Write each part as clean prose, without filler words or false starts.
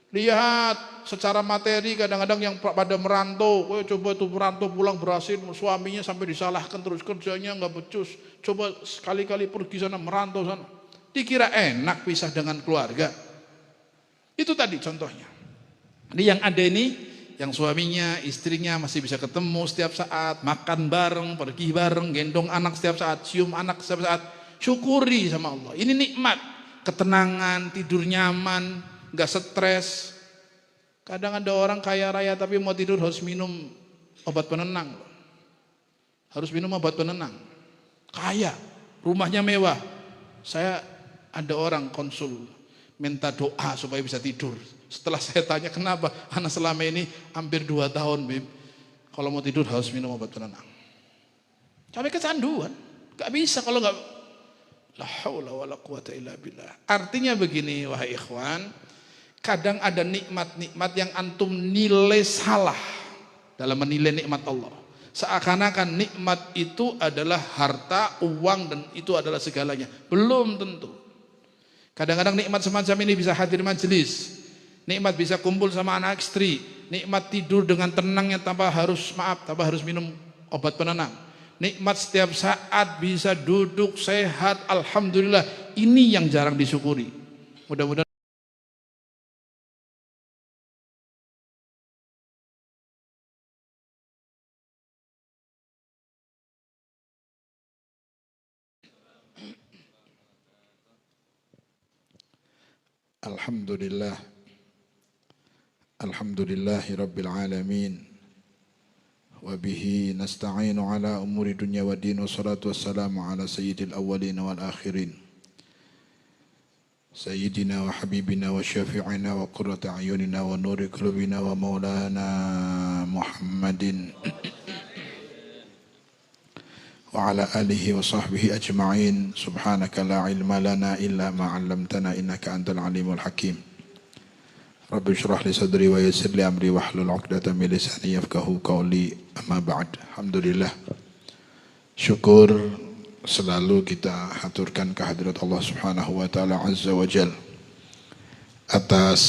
Lihat secara materi kadang-kadang yang pada merantau, coba tuh merantau pulang berhasil, suaminya sampai disalahkan terus kerjanya nggak becus. Coba sekali-kali pergi sana merantau sana, dikira enak pisah dengan keluarga. Itu tadi contohnya. Ini yang ada ini, yang suaminya, istrinya masih bisa ketemu setiap saat, makan bareng, pergi bareng, gendong anak setiap saat, cium anak setiap saat. Syukuri sama Allah. Ini nikmat, ketenangan, tidur nyaman, nggak stres. Kadang ada orang kaya raya tapi mau tidur harus minum obat penenang. Harus minum obat penenang. Kaya, rumahnya mewah. Saya ada orang konsul minta doa supaya bisa tidur. Setelah saya tanya kenapa, anak selama ini hampir 2 tahun, Bib, kalau mau tidur harus minum obat penenang. Sampai kecanduan, nggak bisa kalau nggak. La haula wala quwata illa billah. Artinya begini wahai ikhwan, kadang ada nikmat-nikmat yang antum nilai salah dalam menilai nikmat Allah. Seakan-akan nikmat itu adalah harta, uang, dan itu adalah segalanya. Belum tentu. Kadang-kadang nikmat semacam ini bisa hadir majelis, nikmat bisa kumpul sama anak istri, nikmat tidur dengan tenangnya tanpa harus minum obat penenang. Nikmat setiap saat bisa duduk sehat, alhamdulillah. Ini yang jarang disyukuri. Mudah-mudahan Alhamdulillah. Alhamdulillahi rabbil alamin. Wabihi nasta'inu ala umuri dunya wa din. Wassalatu wassalamu ala sayyidil awwalin wal akhirin, sayyidina wa habibina wa syafi'ina wa qurrata a'yunina wa nuri qulubina wa maulana Muhammadin wa ala alihi wa sahbihi ajma'in. Subhanaka la ilma lana illa ma 'allamtana innaka antal alimul hakim. Rabbi syrah li sadri wa yassir li amri wahlul 'uqdatam min lisani yafqahu qawli. Amma ba'd. Alhamdulillah. Syukur selalu kita haturkan kehadirat Allah Subhanahu wa taala azza wa jalla atas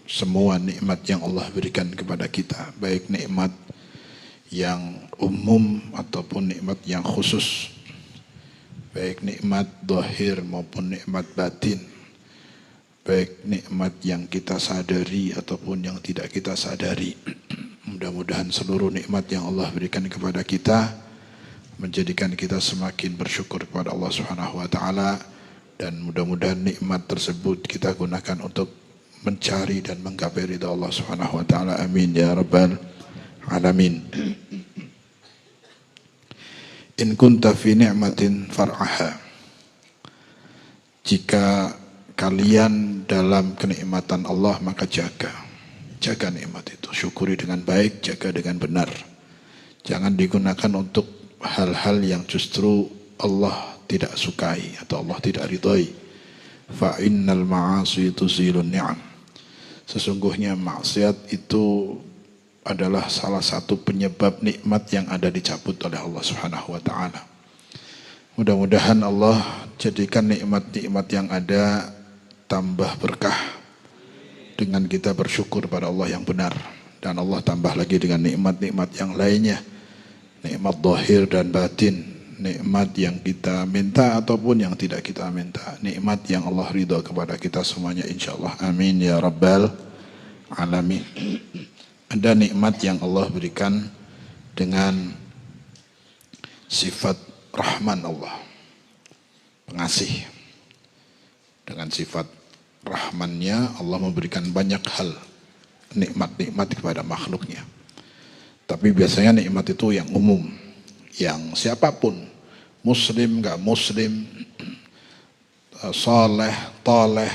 semua nikmat yang Allah berikan kepada kita, baik nikmat yang umum ataupun nikmat yang khusus, baik nikmat zahir maupun nikmat batin, baik nikmat yang kita sadari ataupun yang tidak kita sadari. Mudah-mudahan seluruh nikmat yang Allah berikan kepada kita menjadikan kita semakin bersyukur kepada Allah Subhanahu wa taala, dan mudah-mudahan nikmat tersebut kita gunakan untuk mencari dan menggapai ridha Allah Subhanahu wa taala. Amin ya rabbal alamin. In kunta fi ni'matin far'aha. Jika kalian dalam kenikmatan Allah, maka jaga nikmat itu, syukuri dengan baik, jaga dengan benar. Jangan digunakan untuk hal-hal yang justru Allah tidak sukai atau Allah tidak ridhai. Fa innal ma'asi tuzilun ni'am. Sesungguhnya maksiat itu adalah salah satu penyebab nikmat yang ada dicabut oleh Allah Subhanahu wa taala. Mudah-mudahan Allah jadikan nikmat-nikmat yang ada tambah berkah dengan kita bersyukur pada Allah yang benar, dan Allah tambah lagi dengan nikmat-nikmat yang lainnya, nikmat zahir dan batin, nikmat yang kita minta ataupun yang tidak kita minta, nikmat yang Allah ridha kepada kita semuanya insyaallah. Amin ya rabbal alamin. Ada nikmat yang Allah berikan dengan sifat Rahman Allah, pengasih. Dengan sifat Rahmannya Allah memberikan banyak hal, nikmat-nikmat kepada makhluknya. Tapi biasanya nikmat itu yang umum, yang siapapun, muslim, gak muslim, saleh, taleh,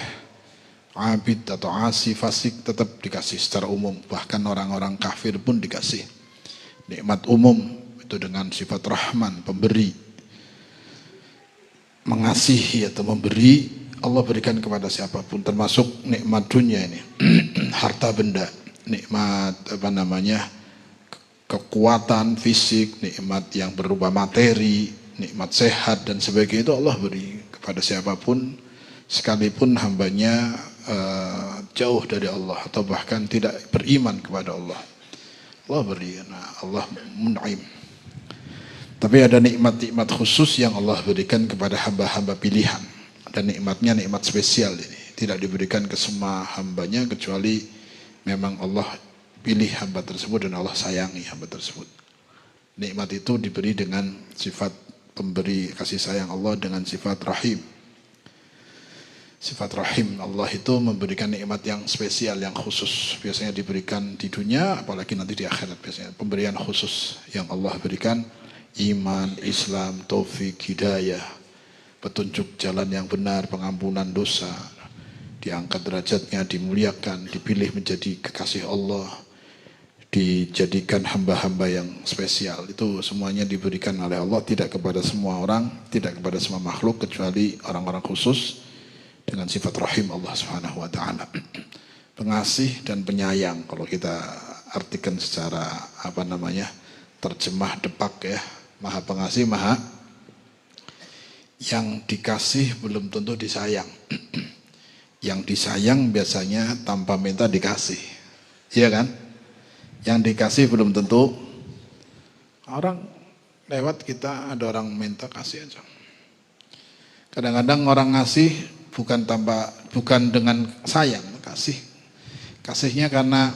abid atau asi, fasik, tetap dikasih secara umum. Bahkan orang-orang kafir pun dikasih nikmat umum itu dengan sifat Rahman, pemberi, mengasihi atau memberi. Allah berikan kepada siapapun, termasuk nikmat dunia ini, harta benda, nikmat kekuatan fisik, nikmat yang berupa materi, nikmat sehat dan sebagainya, itu Allah beri kepada siapapun, sekalipun hambanya jauh dari Allah atau bahkan tidak beriman kepada Allah. Allah beri, Allah mun'im. Tapi ada nikmat-nikmat khusus yang Allah berikan kepada hamba-hamba pilihan. Dan nikmatnya nikmat spesial ini. Tidak diberikan ke semua hambanya kecuali memang Allah pilih hamba tersebut dan Allah sayangi hamba tersebut. Nikmat itu diberi dengan sifat pemberi kasih sayang Allah dengan sifat rahim. Sifat rahim Allah itu memberikan nikmat yang spesial, yang khusus. Biasanya diberikan di dunia, apalagi nanti di akhirat biasanya. Pemberian khusus yang Allah berikan, iman, Islam, taufik, hidayah, petunjuk jalan yang benar, pengampunan dosa, diangkat derajatnya, dimuliakan, dipilih menjadi kekasih Allah, dijadikan hamba-hamba yang spesial. Itu semuanya diberikan oleh Allah, tidak kepada semua orang, tidak kepada semua makhluk, kecuali orang-orang khusus dengan sifat rahim Allah Subhanahu wa taala. Pengasih dan penyayang kalau kita artikan secara terjemah depak ya. Maha pengasih, maha yang dikasih belum tentu disayang. Yang disayang biasanya tanpa minta dikasih. Iya kan? Yang dikasih belum tentu. Orang lewat kita ada orang minta kasih aja. Kadang-kadang orang ngasih bukan dengan sayang, kasih. Kasihnya karena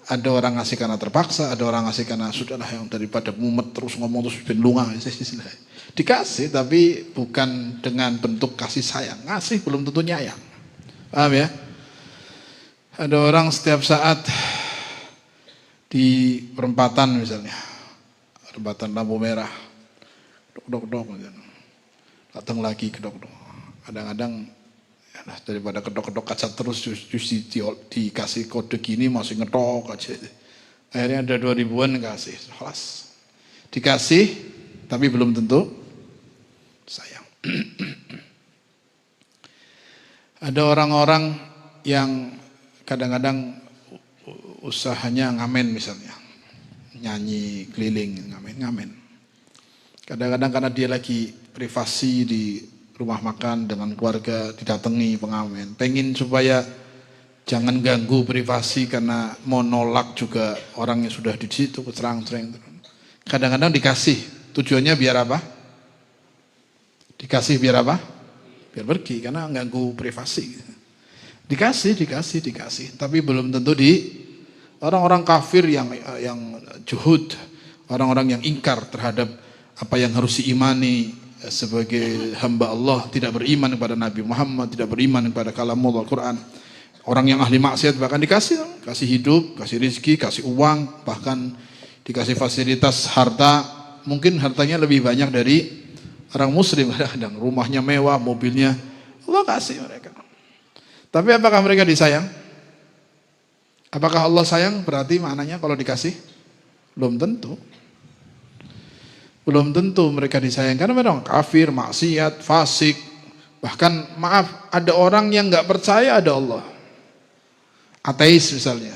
ada orang ngasih karena terpaksa, ada orang ngasih karena sudahlah yang daripada mumet terus ngomong terus ben lunga. Dikasih tapi bukan dengan bentuk kasih sayang. Ngasih belum tentu nyayang. Paham ya? Ada orang setiap saat di perempatan misalnya, perempatan lampu merah, dok, datang lagi kedok. Kadang-kadang daripada kedok-kedok kaca terus dikasih kode gini masih ngedok aja. Akhirnya ada 2000-an kasih, kelas. Dikasih tapi belum tentu sayang. Ada orang-orang yang kadang-kadang usahanya ngamen misalnya. Nyanyi keliling, ngamen. Kadang-kadang karena dia lagi privasi di rumah makan dengan keluarga, didatangi pengamen. Pengen supaya jangan ganggu privasi karena mau nolak juga orang yang sudah di situ terang-terang. Kadang-kadang dikasih, tujuannya biar apa? Dikasih biar apa? Biar pergi karena ganggu privasi. Dikasih. Tapi belum tentu di orang-orang kafir yang juhud, orang-orang yang ingkar terhadap apa yang harus diimani sebagai hamba Allah, tidak beriman kepada Nabi Muhammad, tidak beriman kepada kalamullah Al-Quran. Orang yang ahli maksiat bahkan kasih hidup, kasih rezeki, kasih uang, bahkan dikasih fasilitas harta. Mungkin hartanya lebih banyak dari orang muslim, kadang-kadang rumahnya mewah, mobilnya, Allah kasih mereka. Tapi apakah mereka disayang? Apakah Allah sayang? Berarti maknanya kalau dikasih? Belum tentu. Belum tentu mereka disayang karena memang kafir, maksiat, fasik. Bahkan maaf, ada orang yang nggak percaya ada Allah. Ateis misalnya.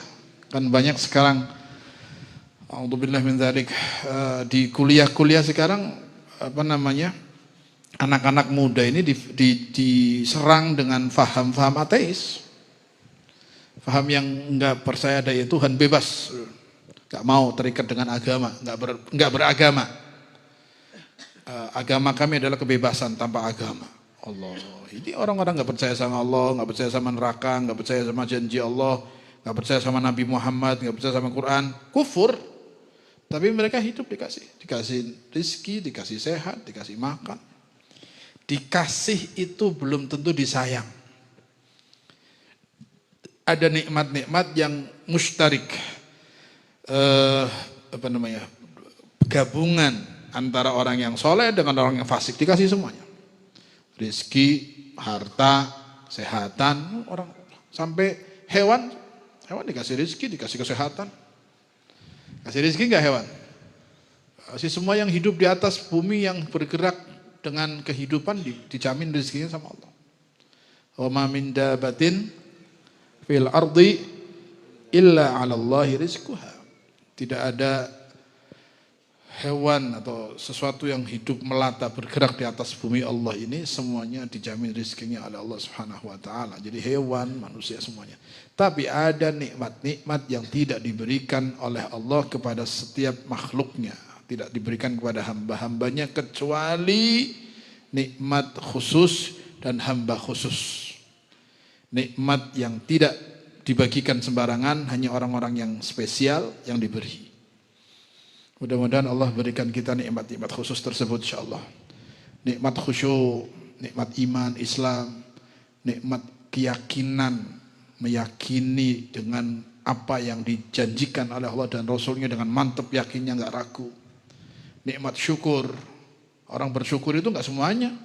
Kan banyak sekarang a'udzubillah min dzalik di kuliah-kuliah sekarang anak-anak muda ini diserang dengan faham-faham ateis. Faham yang nggak percaya ada Tuhan, bebas. Nggak mau terikat dengan agama, nggak beragama. Agama kami adalah kebebasan tanpa agama. Allah, ini orang-orang nggak percaya sama Allah, nggak percaya sama neraka, nggak percaya sama janji Allah, nggak percaya sama Nabi Muhammad, nggak percaya sama Quran, kufur. Tapi mereka hidup dikasih rezeki, dikasih sehat, dikasih makan. Dikasih itu belum tentu disayang. Ada nikmat-nikmat yang mustarik, gabungan antara orang yang soleh dengan orang yang fasik, dikasih semuanya. Rezeki, harta, kesehatan, orang sampai hewan dikasih rezeki, dikasih kesehatan. Kasih rezeki enggak hewan? Kasih semua yang hidup di atas bumi yang bergerak dengan kehidupan dijamin rezekinya sama Allah. Wa ma min dabatin fil ardi illa 'ala Allahi rizquha. Tidak ada hewan atau sesuatu yang hidup melata bergerak di atas bumi Allah ini semuanya dijamin rezekinya oleh Allah Subhanahu wa taala. Jadi hewan, manusia semuanya. Tapi ada nikmat-nikmat yang tidak diberikan oleh Allah kepada setiap makhluknya, tidak diberikan kepada hamba-hambanya kecuali nikmat khusus dan hamba khusus. Nikmat yang tidak dibagikan sembarangan, hanya orang-orang yang spesial yang diberi. Mudah-mudahan Allah berikan kita nikmat-nikmat khusus tersebut insyaallah. Nikmat khusyuk, nikmat iman Islam, nikmat keyakinan, meyakini dengan apa yang dijanjikan oleh Allah dan Rasulnya dengan mantap yakinnya, nggak ragu. Nikmat syukur, orang bersyukur itu nggak semuanya.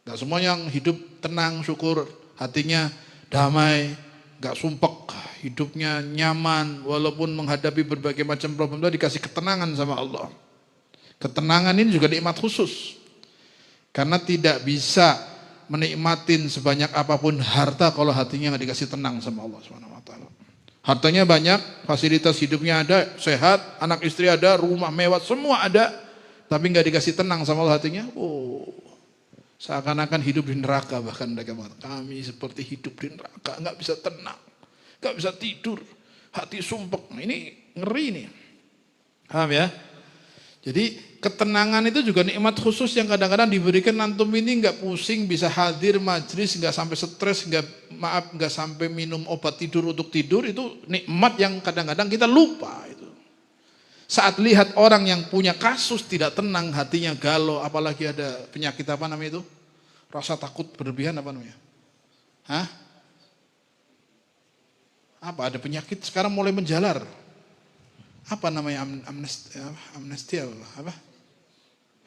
Nggak semua yang hidup tenang, syukur, hatinya damai, nggak sumpek, hidupnya nyaman, walaupun menghadapi berbagai macam problem itu dikasih ketenangan sama Allah. Ketenangan ini juga nikmat khusus. Karena tidak bisa menikmatin sebanyak apapun harta kalau hatinya nggak dikasih tenang sama Allah Subhanahu wa taala. Hartanya banyak, fasilitas hidupnya ada, sehat, anak istri ada, rumah mewah, semua ada, tapi nggak dikasih tenang sama Allah hatinya. Seakan-akan hidup di neraka, bahkan mereka mengatakan kami seperti hidup di neraka, nggak bisa tenang, nggak bisa tidur, hati sumpek. Nah, ini ngeri nih, paham ya? Jadi ketenangan itu juga nikmat khusus yang kadang-kadang diberikan antum ini nggak pusing, bisa hadir majlis, nggak sampai stres, nggak sampai minum obat tidur untuk tidur, itu nikmat yang kadang-kadang kita lupa itu. Saat lihat orang yang punya kasus tidak tenang, hatinya galau, apalagi ada penyakit apa namanya itu? Rasa takut berlebihan apa namanya? Hah? Apa ada penyakit sekarang mulai menjalar? Apa namanya amnesia apa?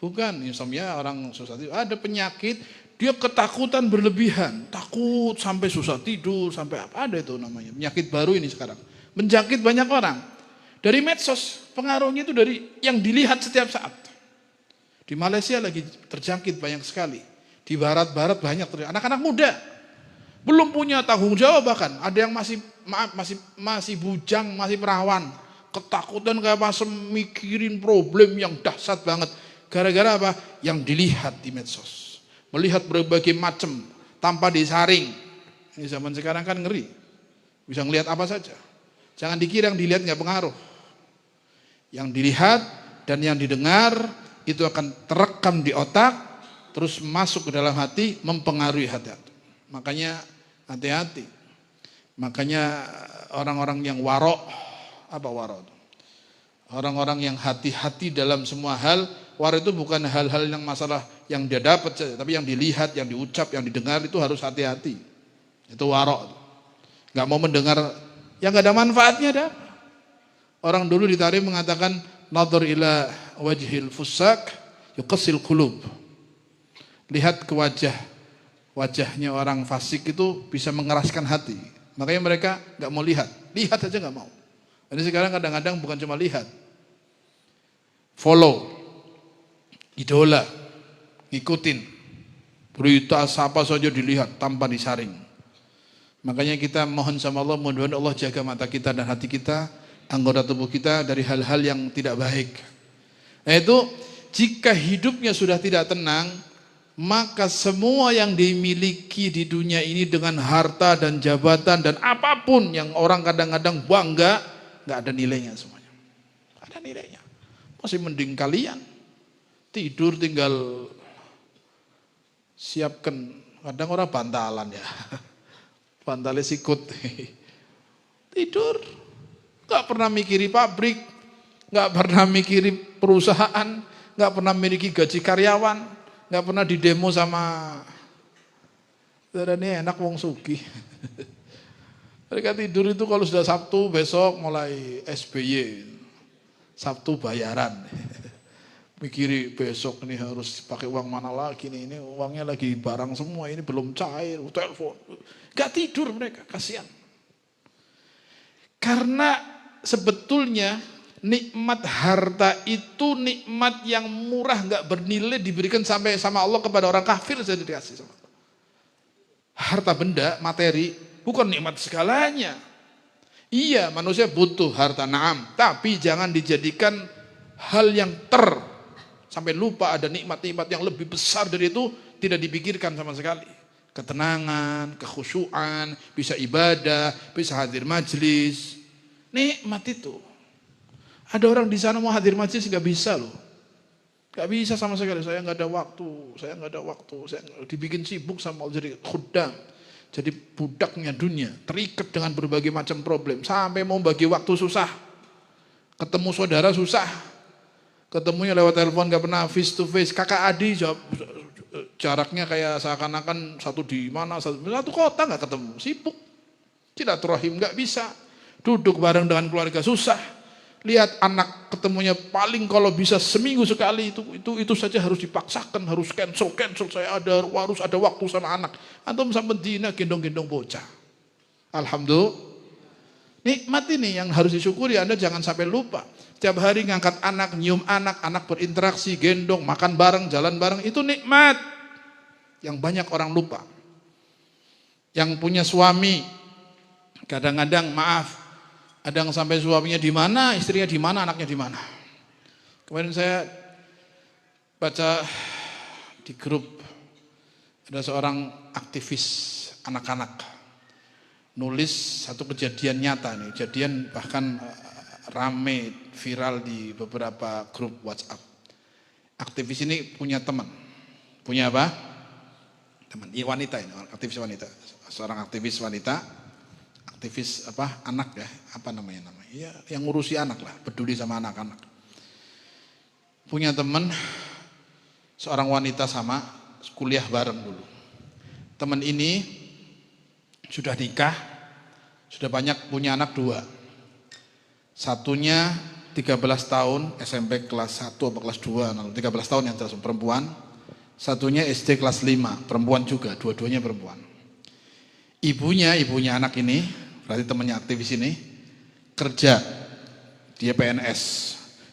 Bukan, insomnia orang susah tidur. Ada penyakit, dia ketakutan berlebihan, takut sampai susah tidur, sampai apa ada itu namanya. Penyakit baru ini sekarang. Menjangkit banyak orang. Dari medsos, pengaruhnya itu dari yang dilihat setiap saat. Di Malaysia lagi terjangkit banyak sekali. Di barat-barat banyak terjangkit. Anak-anak muda belum punya tanggung jawab, bahkan ada yang masih bujang, masih perawan. Ketakutan kayak pasem, mikirin problem yang dahsyat banget. Gara-gara apa? Yang dilihat di medsos. Melihat berbagai macam tanpa disaring. Ini zaman sekarang kan ngeri. Bisa ngelihat apa saja. Jangan dikira yang dilihat nggak pengaruh. Yang dilihat dan yang didengar itu akan terekam di otak, terus masuk ke dalam hati, mempengaruhi hati. Makanya hati-hati. Makanya orang-orang yang warok, apa warok? Orang-orang yang hati-hati dalam semua hal. Warok itu bukan hal-hal yang masalah yang dia dapat saja, tapi yang dilihat, yang diucap, yang didengar itu harus hati-hati. Itu warok. Nggak mau mendengar yang nggak ada manfaatnya dah. Orang dulu di tarikh mengatakan nadhar ila wajhil fusak yuqassil qulub. Lihat ke wajahnya orang fasik itu bisa mengeraskan hati. Makanya mereka nggak mau lihat aja nggak mau. Jadi sekarang kadang-kadang bukan cuma lihat, follow, idola, ngikutin, berita apa saja dilihat tanpa disaring. Makanya kita mohon sama Allah, mudah-mudahan Allah jaga mata kita dan hati kita, anggota tubuh kita dari hal-hal yang tidak baik. Yaitu jika hidupnya sudah tidak tenang, maka semua yang dimiliki di dunia ini dengan harta dan jabatan dan apapun yang orang kadang-kadang bangga, nggak ada nilainya semuanya. Nggak ada nilainya. Masih mending kalian tidur tinggal siapkan, kadang orang bantalan ya. Bantalnya sikut. Tidur. Gak pernah mikiri pabrik. Gak pernah mikiri perusahaan. Gak pernah memiliki gaji karyawan. Gak pernah didemo sama. Ini enak wong sugih. Mereka tidur itu kalau sudah Sabtu besok mulai SBY. Sabtu bayaran. Mikiri besok ini harus pakai uang mana lagi nih, ini uangnya lagi barang semua, ini belum cair, telepon. Gak tidur mereka, kasihan. Karena sebetulnya nikmat harta itu nikmat yang murah, gak bernilai, diberikan sampai sama Allah kepada orang kafir saja dikasih sama Allah. Harta benda, materi, bukan nikmat segalanya. Iya, manusia butuh harta, naam, tapi jangan dijadikan hal yang sampai lupa ada nikmat-nikmat yang lebih besar dari itu tidak dipikirkan sama sekali. Ketenangan, kekhusyuan, bisa ibadah, bisa hadir majlis. Nikmat itu. Ada orang di sana mau hadir majlis nggak bisa loh. Nggak bisa sama sekali. Saya nggak ada waktu. Saya dibikin sibuk sama jadi khuddam. Jadi budaknya dunia, terikat dengan berbagai macam problem. Sampai mau bagi waktu susah. Ketemu saudara susah. Ketemunya lewat telepon gak pernah face to face. Kakak adik jaraknya kayak seakan-akan satu di mana, satu kota gak ketemu. Sibuk. Silaturahim gak bisa. Duduk bareng dengan keluarga susah. Lihat anak ketemunya paling kalau bisa seminggu sekali itu saja harus dipaksakan, harus cancel saya harus ada waktu sama anak. Antum sampai dina gendong-gendong bocah. Alhamdulillah. Nikmat ini yang harus disyukuri, Anda jangan sampai lupa. Setiap hari ngangkat anak, nyium anak, anak berinteraksi, gendong, makan bareng, jalan bareng, itu nikmat. Yang banyak orang lupa. Yang punya suami, kadang-kadang maaf, ada yang sampai suaminya di mana, istrinya di mana, anaknya di mana. Kemarin saya baca di grup, ada seorang aktivis anak-anak nulis satu kejadian nyata nih, kejadian bahkan rame viral di beberapa grup WhatsApp. Aktivis ini punya teman, punya apa? Teman, wanita ini, aktivis wanita, seorang aktivis wanita, aktivis apa? Anak ya, apa namanya? Ya, yang ngurusi anak lah, peduli sama anak-anak. Punya teman, seorang wanita sama, kuliah bareng dulu. Teman ini sudah nikah, sudah banyak punya anak 2. Satunya 13 tahun, SMP kelas 1 atau kelas 2, 13 tahun yang jelas perempuan. Satunya SD kelas 5, perempuan juga, dua-duanya perempuan. Ibunya anak ini, berarti temannya aktivis ini, kerja, dia PNS.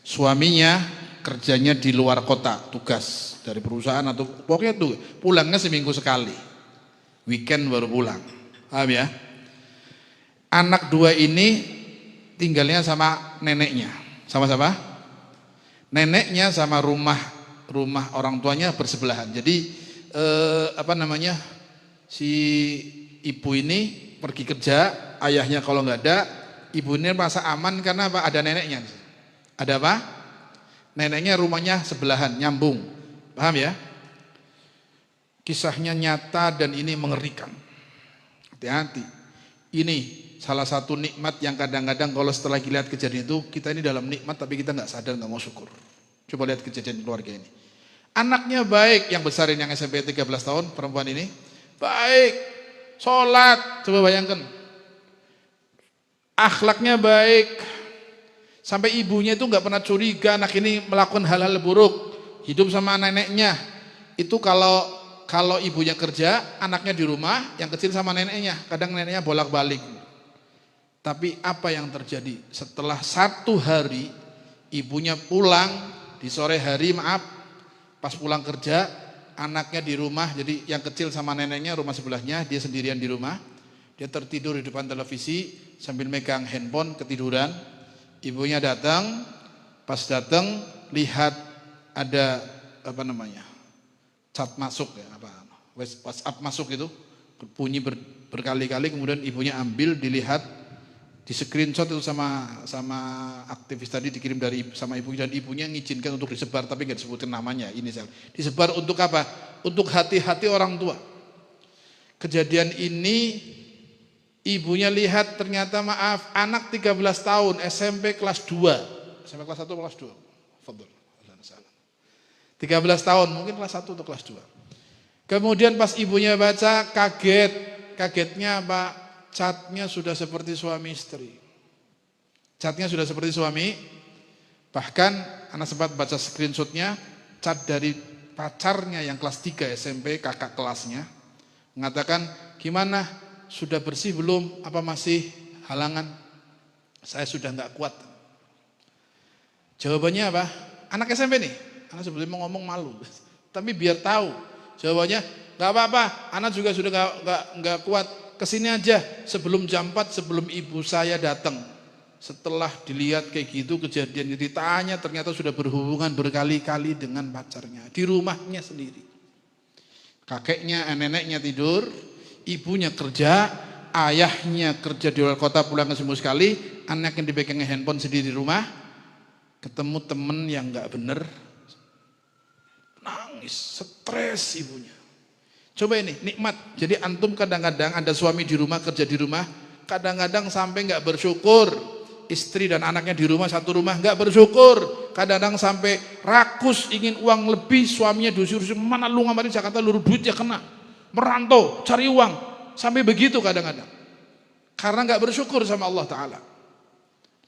Suaminya kerjanya di luar kota, tugas dari perusahaan atau pokoknya tuh pulangnya seminggu sekali. Weekend baru pulang. Paham ya? Anak 2 ini tinggalnya sama neneknya. Sama siapa? Neneknya sama rumah orang tuanya bersebelahan. Jadi si ibu ini pergi kerja, ayahnya kalau nggak ada, ibu ini merasa aman karena apa? Ada neneknya. Ada apa? Neneknya rumahnya sebelahan, nyambung. Paham ya? Kisahnya nyata dan ini mengerikan. Hati-hati. Ini salah satu nikmat yang kadang-kadang kalau setelah lihat kejadian itu, kita ini dalam nikmat tapi kita nggak sadar, nggak mau syukur. Coba lihat kejadian keluarga ini. Anaknya baik, yang besar ini yang SMP 13 tahun, perempuan ini. Baik, sholat, coba bayangkan. Akhlaknya baik. Sampai ibunya itu nggak pernah curiga anak ini melakukan hal-hal buruk. Hidup sama neneknya. Itu kalau ibunya kerja, anaknya di rumah, yang kecil sama neneknya. Kadang neneknya bolak-balik. Tapi apa yang terjadi? Setelah 1 hari, ibunya pulang di sore hari, pas pulang kerja, anaknya di rumah, jadi yang kecil sama neneknya, rumah sebelahnya, dia sendirian di rumah. Dia tertidur di depan televisi, sambil megang handphone, ketiduran. Ibunya datang, pas datang, lihat ada chat masuk ya, WhatsApp masuk itu bunyi berkali-kali, kemudian ibunya ambil, dilihat, di screenshot itu sama aktivis tadi, dikirim sama ibunya, dan ibunya mengizinkan untuk disebar tapi nggak disebutin namanya, disebar untuk apa? Untuk hati-hati orang tua. Kejadian ini ibunya lihat ternyata anak 13 tahun SMP kelas 2, SMP kelas 1 atau kelas 2? Fadhol. 13 tahun, mungkin kelas 1 atau kelas 2. Kemudian pas ibunya baca, kagetnya apa? Catnya sudah seperti suami istri. Catnya sudah seperti suami. Bahkan anak sempat baca screenshotnya, cat dari pacarnya yang kelas 3 SMP, kakak kelasnya, mengatakan, gimana? Sudah bersih belum? Apa masih halangan? Saya sudah nggak kuat. Jawabannya apa? Anak SMP nih. Anak sebelumnya mau ngomong malu, tapi biar tahu jawabannya, nggak apa-apa. Anak juga sudah nggak kuat. Kesini aja sebelum jam 4, sebelum ibu saya datang. Setelah dilihat kayak gitu kejadian ditanya, ternyata sudah berhubungan berkali-kali dengan pacarnya di rumahnya sendiri. Kakeknya, neneknya tidur, ibunya kerja, ayahnya kerja di luar kota pulang ke seminggu sekali, anak yang dipegang handphone sendiri di rumah, ketemu temen yang nggak bener, nangis, stres ibunya. Coba ini nikmat. Jadi antum kadang-kadang ada suami di rumah, kerja di rumah, kadang-kadang sampai nggak bersyukur. Istri dan anaknya di rumah, satu rumah, nggak bersyukur. Kadang-kadang sampai rakus, ingin uang lebih, suaminya diusir, mana lu ngamarin Jakarta, lu duit ya kena. Merantau, cari uang. Sampai begitu kadang-kadang. Karena nggak bersyukur sama Allah Ta'ala.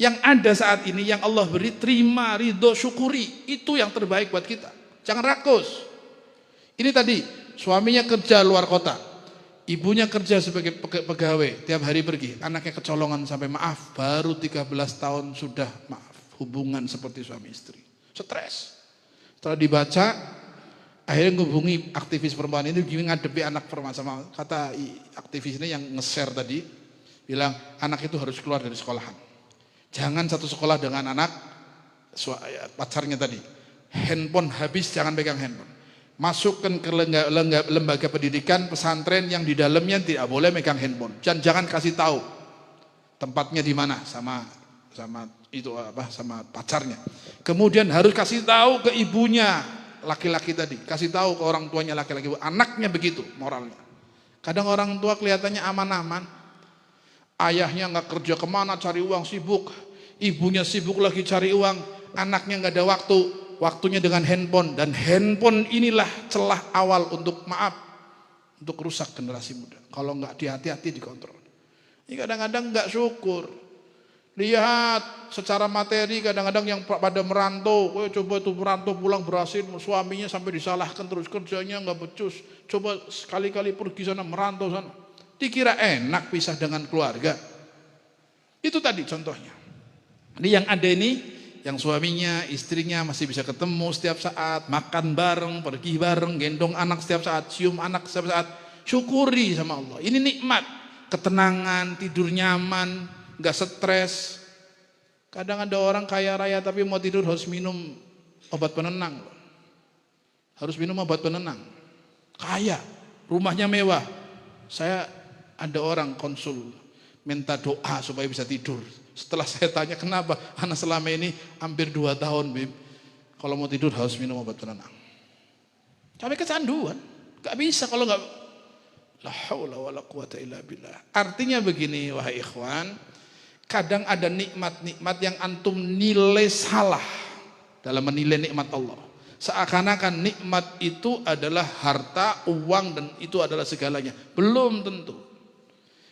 Yang ada saat ini, yang Allah beri, terima, ridho, syukuri. Itu yang terbaik buat kita. Jangan rakus. Ini tadi, suaminya kerja luar kota. Ibunya kerja sebagai pegawai, tiap hari pergi. Anaknya kecolongan sampai maaf, baru 13 tahun sudah maaf. Hubungan seperti suami istri. Stres. Setelah dibaca, akhirnya menghubungi aktivis perempuan ini, gini ngadepi anak perempuan sama. Kata aktivis ini yang nge-share tadi, bilang anak itu harus keluar dari sekolahan. Jangan satu sekolah dengan anak pacarnya tadi. Handphone habis, jangan pegang handphone. Masukkan ke lembaga pendidikan pesantren yang di dalamnya tidak boleh megang handphone. Jangan kasih tahu tempatnya di mana sama pacarnya. Kemudian harus kasih tahu ke ibunya laki-laki tadi, kasih tahu ke orang tuanya laki-laki, anaknya begitu moralnya. Kadang orang tua kelihatannya aman-aman, ayahnya nggak kerja kemana cari uang sibuk, ibunya sibuk lagi cari uang, anaknya nggak ada waktunya dengan handphone, dan handphone inilah celah awal untuk untuk rusak generasi muda. Kalau nggak hati-hati dikontrol. Ini kadang-kadang nggak syukur. Lihat secara materi kadang-kadang yang pada merantau, coba tuh merantau pulang berhasil, suaminya sampai disalahkan terus, kerjanya nggak becus. Coba sekali-kali pergi sana merantau sana, dikira enak pisah dengan keluarga. Itu tadi contohnya. Ini yang ada ini. Yang suaminya, istrinya masih bisa ketemu setiap saat, makan bareng, pergi bareng, gendong anak setiap saat, cium anak setiap saat, syukuri sama Allah. Ini nikmat, ketenangan, tidur nyaman, gak stres. Kadang ada orang kaya raya tapi mau tidur harus minum obat penenang. Harus minum obat penenang. Kaya, rumahnya mewah. Saya ada orang konsul, minta doa supaya bisa tidur. Setelah saya tanya kenapa, anak selama ini hampir 2 tahun Bib, kalau mau tidur harus minum obat penenang. Sampai kecanduan, gak bisa kalau gak. La haula wala quwata illa billah. Artinya begini wahai ikhwan, kadang ada nikmat-nikmat yang antum nilai salah dalam menilai nikmat Allah. Seakan-akan nikmat itu adalah harta, uang, dan itu adalah segalanya. Belum tentu.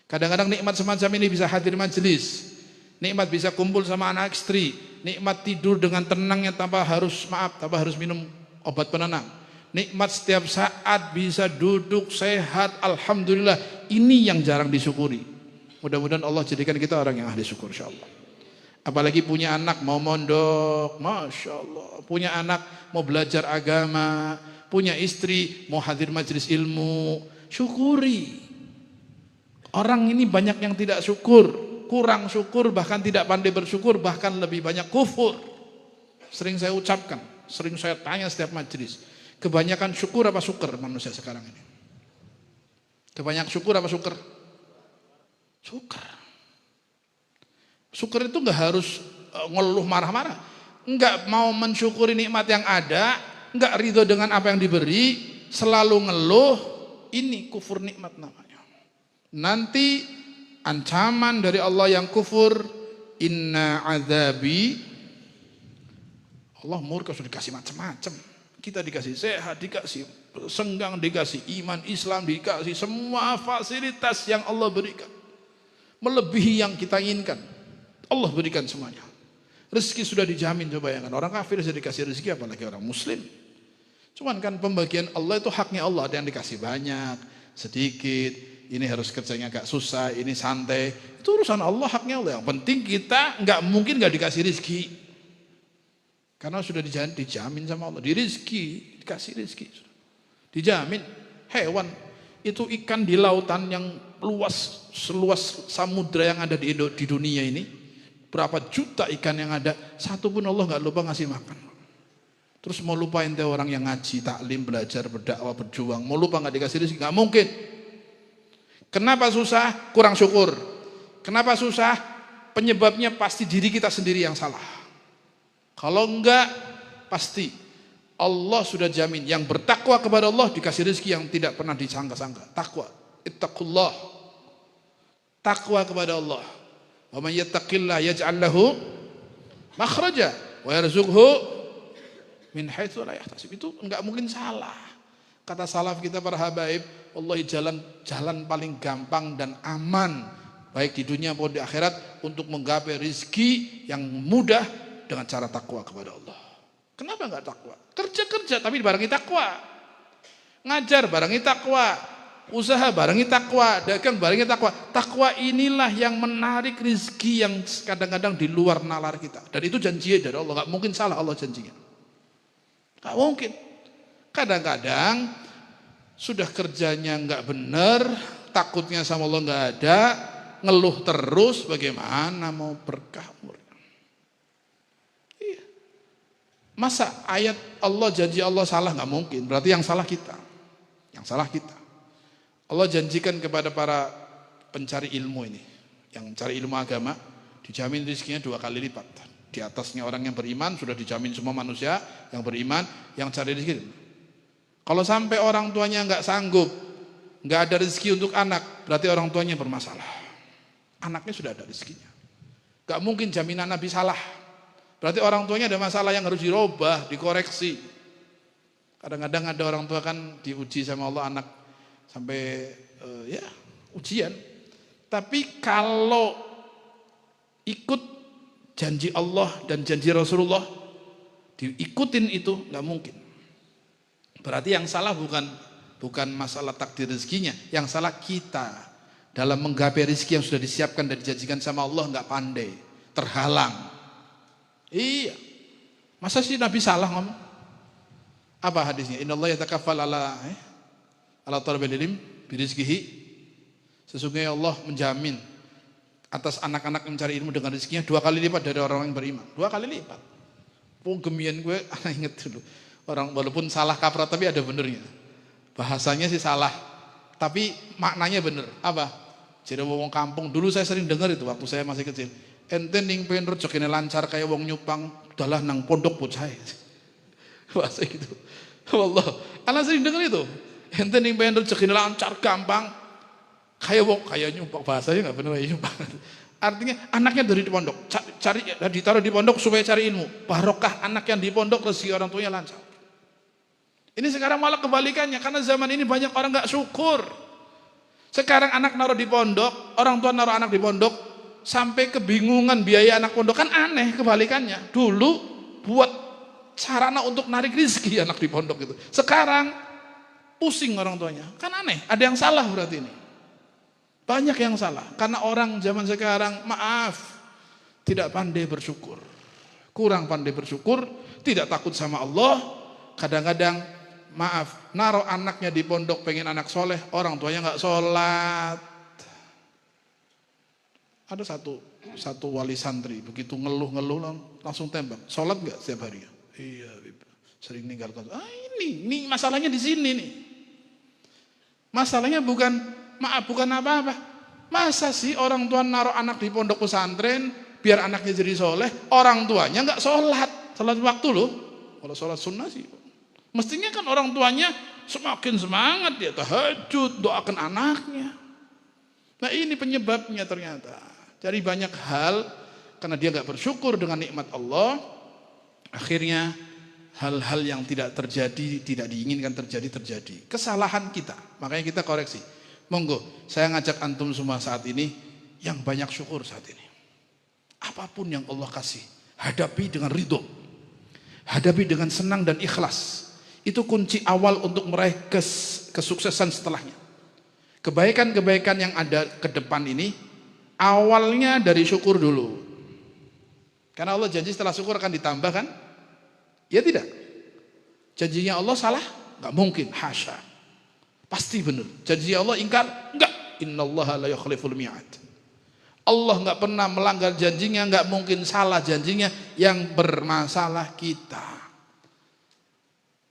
Kadang-kadang nikmat semacam ini bisa hadir majelis, nikmat bisa kumpul sama anak istri, nikmat tidur dengan tenangnya tanpa harus minum obat penenang, nikmat setiap saat bisa duduk sehat, alhamdulillah. Ini yang jarang disyukuri. Mudah-mudahan Allah jadikan kita orang yang ahli syukur insyaallah. Apalagi punya anak mau mondok, masya Allah. Punya anak mau belajar agama, punya istri mau hadir majelis ilmu, syukuri. Orang ini banyak yang tidak syukur, kurang syukur, bahkan tidak pandai bersyukur, bahkan lebih banyak kufur. Sering saya ucapkan, sering saya tanya setiap majelis, kebanyakan syukur apa syukur manusia sekarang ini? Kebanyakan syukur apa syukur? Syukur. Syukur itu nggak harus ngeluh marah-marah, nggak mau mensyukuri nikmat yang ada, nggak ridho dengan apa yang diberi, selalu ngeluh, ini kufur nikmat namanya. Nanti ancaman dari Allah yang kufur, inna azabi, Allah murka sudah dikasih macam-macam. Kita dikasih sehat, dikasih senggang, dikasih iman Islam, dikasih semua fasilitas yang Allah berikan, melebihi yang kita inginkan. Allah berikan semuanya. Rezeki sudah dijamin, coba bayangkan. Orang kafir sudah dikasih rezeki, apalagi orang muslim. Cuman kan pembagian Allah itu haknya Allah. Ada yang dikasih banyak, sedikit. Ini harus kerjanya agak susah, ini santai. Itu urusan Allah, haknya Allah. Yang penting kita nggak mungkin nggak dikasih rezeki. Karena sudah dijamin sama Allah. Di rezeki, dikasih rezeki. Dijamin. Hewan, itu ikan di lautan yang luas, seluas samudra yang ada di dunia ini. berapa juta ikan yang ada, satu pun Allah nggak lupa ngasih makan. Terus mau lupa ente orang yang ngaji, taklim, belajar, berdakwah, berjuang, mau lupa nggak dikasih rezeki? Nggak mungkin. Kenapa susah? Kurang syukur. Kenapa susah? Penyebabnya pasti diri kita sendiri yang salah. Kalau enggak, pasti Allah sudah jamin. Yang bertakwa kepada Allah dikasih rezeki yang tidak pernah disangka-sangka. Takwa, ittaqullah. Takwa kepada Allah. Wa man yattaqillah yaj'al lahu makhraja wa yarzuqhu min haitsu la yahtasib. Itu enggak mungkin salah. Kata salaf kita para habaib, wallahi jalan paling gampang dan aman baik di dunia maupun di akhirat untuk menggapai rezeki yang mudah dengan cara takwa kepada Allah. Kenapa enggak takwa? Kerja tapi barengi takwa. Ngajar barengi takwa. Usaha barengi takwa, dagang barengi takwa. Takwa inilah yang menarik rezeki yang kadang-kadang di luar nalar kita. Dan itu janji dari Allah, nggak mungkin salah Allah janjinya. Nggak mungkin. Kadang-kadang sudah kerjanya nggak benar, takutnya sama Allah nggak ada, ngeluh terus, bagaimana mau berkah umur? Iya. Masa ayat Allah janji Allah salah? Nggak mungkin. Berarti yang salah kita. Yang salah kita. Allah janjikan kepada para pencari ilmu ini, yang mencari ilmu agama, dijamin rezekinya 2 kali lipat. Di atasnya orang yang beriman, sudah dijamin semua manusia yang beriman, yang cari rezeki. Kalau sampai orang tuanya nggak sanggup, nggak ada rezeki untuk anak, berarti orang tuanya bermasalah. Anaknya sudah ada rezekinya. Nggak mungkin jaminan Nabi salah. Berarti orang tuanya ada masalah yang harus dirubah, dikoreksi. Kadang-kadang ada orang tua kan diuji sama Allah anak sampai ujian. Tapi kalau ikut janji Allah dan janji Rasulullah, diikutin itu nggak mungkin. Berarti yang salah bukan masalah takdir rezekinya, yang salah kita dalam menggapai rezeki yang sudah disiapkan dan dijanjikan sama Allah nggak pandai, terhalang. Iya, masa sih Nabi salah ngomong? Apa hadisnya? Innallaha yatakaffal ala talabil ilm birizqihi. Sesungguhnya Allah menjamin atas anak-anak yang mencari ilmu dengan rezekinya 2 kali lipat dari orang yang beriman. 2 kali lipat. Gemian gue, anak inget dulu. Orang walaupun salah kaprah tapi ada benernya. Bahasanya sih salah, tapi maknanya bener. Apa? Jadi wong kampung dulu saya sering dengar itu waktu saya masih kecil. Ente ning pengen rezekine lancar kayak wong Nyupang, dalah nang pondok bocah. Bahasa gitu. Wallah, ana sering dengar itu. Ente ning pengen rezekine lancar gampang kayak Nyupang, bahasanya enggak bener kayak Nyupang. Artinya anaknya dari di pondok, cari ditaruh di pondok supaya cari ilmu. Barokah anak yang di pondok, rezeki orang tuanya lancar. Ini sekarang malah kebalikannya, karena zaman ini banyak orang enggak syukur. Sekarang anak naruh di pondok, orang tua naruh anak di pondok, sampai kebingungan biaya anak pondok, kan aneh kebalikannya. Dulu buat sarana untuk narik rezeki anak di pondok itu. Sekarang pusing orang tuanya, kan aneh. Ada yang salah berarti ini. Banyak yang salah, karena orang zaman sekarang tidak pandai bersyukur, kurang pandai bersyukur, tidak takut sama Allah. Kadang-kadang naruh anaknya di pondok pengen anak soleh, orang tuanya nggak sholat. Ada satu wali santri begitu ngeluh langsung tembak, sholat nggak setiap hari? Iya, sering ninggalkan. Ini masalahnya di sini nih. Masalahnya bukan apa-apa. Masa sih orang tua naruh anak di pondok pesantren biar anaknya jadi soleh, orang tuanya nggak sholat waktu loh. Kalau sholat sunnah sih, mestinya kan orang tuanya semakin semangat dia tahajud doakan anaknya. Nah ini penyebabnya ternyata. Jadi banyak hal karena dia nggak bersyukur dengan nikmat Allah, akhirnya hal-hal yang tidak terjadi, tidak diinginkan terjadi. Kesalahan kita, makanya kita koreksi. Monggo, saya ngajak antum semua saat ini yang banyak syukur saat ini. Apapun yang Allah kasih, hadapi dengan ridho, hadapi dengan senang dan ikhlas. Itu kunci awal untuk meraih kesuksesan setelahnya. Kebaikan-kebaikan yang ada ke depan ini awalnya dari syukur dulu. Karena Allah janji setelah syukur akan ditambah kan? Ya tidak. Janjinya Allah salah? Gak mungkin, hasya. Pasti benar. Janji Allah ingkar? Enggak. Innallaha la yukhliful mi'ad. Allah nggak pernah melanggar janjinya, nggak mungkin salah janjinya. Yang bermasalah kita.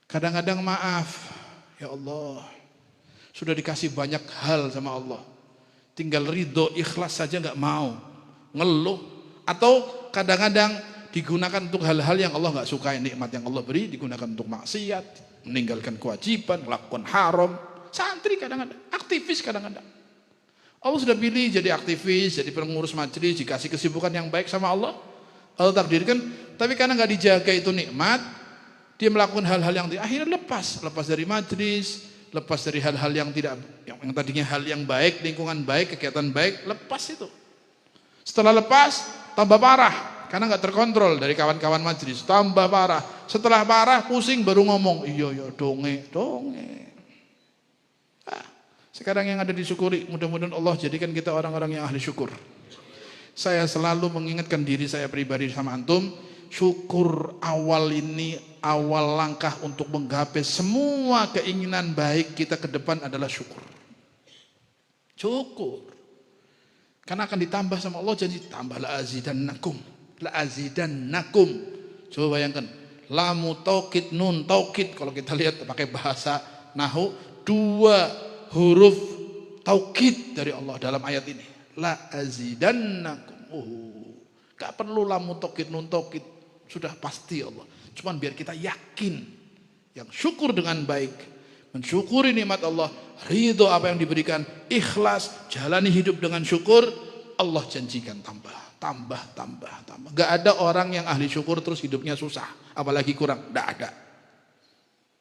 Kadang-kadang maaf, ya Allah, sudah dikasih banyak hal sama Allah, tinggal ridho ikhlas saja nggak mau, ngeluh. Atau kadang-kadang digunakan untuk hal-hal yang Allah nggak sukai, nikmat yang Allah beri digunakan untuk maksiat, meninggalkan kewajiban, melakukan haram. Santri kadang-kadang, aktivis kadang-kadang. Allah sudah pilih jadi aktivis, jadi pengurus majelis, dikasih kesibukan yang baik sama Allah. Allah takdirkan, tapi karena nggak dijaga itu nikmat, dia melakukan hal-hal yang akhirnya lepas dari majelis, lepas dari hal-hal yang tidak, yang tadinya hal yang baik, lingkungan baik, kegiatan baik, lepas itu. Setelah lepas, tambah parah, karena nggak terkontrol dari kawan-kawan majelis, tambah parah. Setelah parah, pusing baru ngomong, iya donge. Sekarang yang ada disyukuri, mudah-mudahan Allah jadikan kita orang-orang yang ahli syukur. Saya selalu mengingatkan diri saya pribadi sama antum, syukur awal ini, awal langkah untuk menggapai semua keinginan baik kita ke depan adalah syukur. Syukur. Karena akan ditambah sama Allah, janji tambah la azidannakum. Coba bayangkan, lamu taukid, nun taukid. Kalau kita lihat pakai bahasa nahu, 2 huruf taukid dari Allah dalam ayat ini. La azidannakum. Gak perlu lamu taukid, nun taukid. Sudah pasti Allah. Cuman biar kita yakin. Yang syukur dengan baik. Mensyukuri nikmat Allah. Ridho apa yang diberikan. Ikhlas. Jalani hidup dengan syukur. Allah janjikan tambah. Gak ada orang yang ahli syukur terus hidupnya susah. Apalagi kurang. Gak ada.